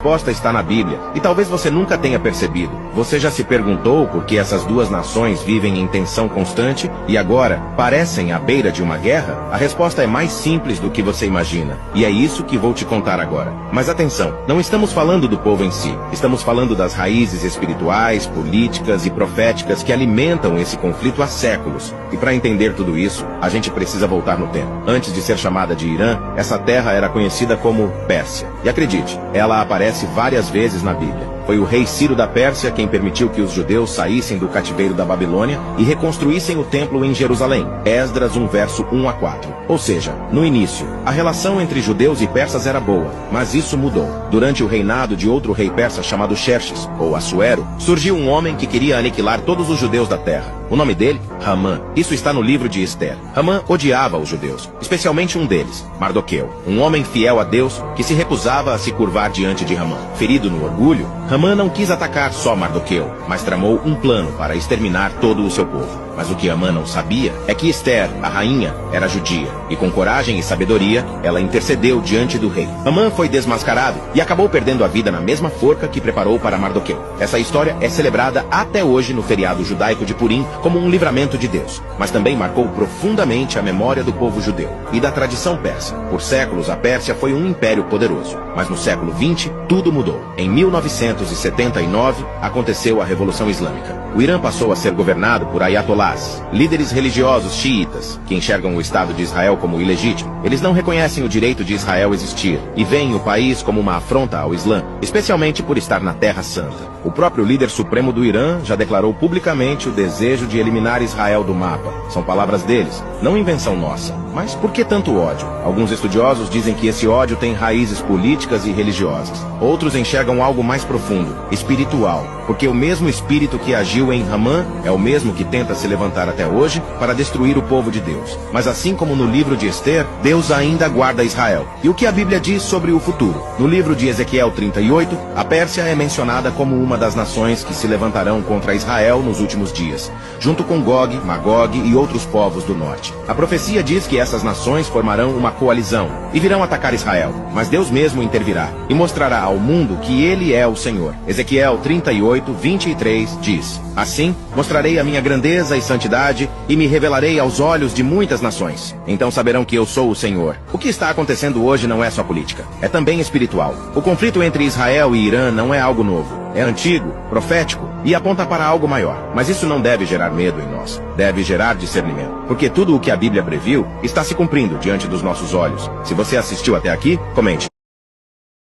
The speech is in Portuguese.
resposta está na Bíblia, e talvez você nunca tenha percebido. Você já se perguntou por que essas duas nações vivem em tensão constante e agora parecem à beira de uma guerra? A resposta é mais simples do que você imagina, e é isso que vou te contar agora. Mas atenção, não estamos falando do povo em si, estamos falando das raízes espirituais, políticas e proféticas que alimentam esse conflito há séculos. E para entender tudo isso, a gente precisa voltar no tempo. Antes de ser chamada de Irã, essa terra era conhecida como Pérsia. E acredite, ela aparece várias vezes na Bíblia. Foi o rei Ciro da Pérsia quem permitiu que os judeus saíssem do cativeiro da Babilônia e reconstruíssem o templo em Jerusalém. Esdras 1, verso 1 a 4. Ou seja, no início, a relação entre judeus e persas era boa, mas isso mudou. Durante o reinado de outro rei persa chamado Xerxes, ou Assuero, surgiu um homem que queria aniquilar todos os judeus da terra. O nome dele? Hamã. Isso está no livro de Ester. Hamã odiava os judeus, especialmente um deles, Mardoqueu, um homem fiel a Deus que se recusava a se curvar diante de Hamã. Ferido no orgulho, Hamã não quis atacar só Mardoqueu, mas tramou um plano para exterminar todo o seu povo. Mas o que Hamã não sabia é que Ester, a rainha, era judia, e com coragem e sabedoria, ela intercedeu diante do rei. Hamã foi desmascarado e acabou perdendo a vida na mesma forca que preparou para Mardoqueu. Essa história é celebrada até hoje no feriado judaico de Purim como um livramento de Deus, mas também marcou profundamente a memória do povo judeu e da tradição persa. Por séculos, a Pérsia foi um império poderoso, mas no século XX, tudo mudou. Em 1979, aconteceu a Revolução Islâmica. O Irã passou a ser governado por ayatolás, líderes religiosos xiitas, que enxergam o Estado de Israel como ilegítimo. Eles não reconhecem o direito de Israel existir e veem o país como uma afronta ao Islã, especialmente por estar na Terra Santa. O próprio líder supremo do Irã já declarou publicamente o desejo de eliminar Israel do mapa. São palavras deles, não invenção nossa. Mas por que tanto ódio? Alguns estudiosos dizem que esse ódio tem raízes políticas e religiosas. Outros enxergam algo mais profundo, espiritual, porque o mesmo espírito que agiu em Hamã é o mesmo que tenta se levantar até hoje para destruir o povo de Deus. Mas assim como no livro de Ester, Deus ainda guarda Israel. E o que a Bíblia diz sobre o futuro? No livro de Ezequiel 38, a Pérsia é mencionada como uma das nações que se levantarão contra Israel nos últimos dias, junto com Gog, Magog e outros povos do norte. A profecia diz que essas nações formarão uma coalizão e virão atacar Israel, mas Deus mesmo intervirá e mostrará ao mundo que ele é o Senhor. Ezequiel 38, 23 diz: Assim, mostrarei a minha grandeza e santidade e me revelarei aos olhos de muitas nações. Então saberão que eu sou o Senhor. O que está acontecendo hoje não é só política, é também espiritual. O conflito entre Israel e Irã não é algo novo. É antigo, profético e aponta para algo maior. Mas isso não deve gerar medo em nós. Deve gerar discernimento. Porque tudo o que a Bíblia previu está se cumprindo diante dos nossos olhos. Se você assistiu até aqui, comente.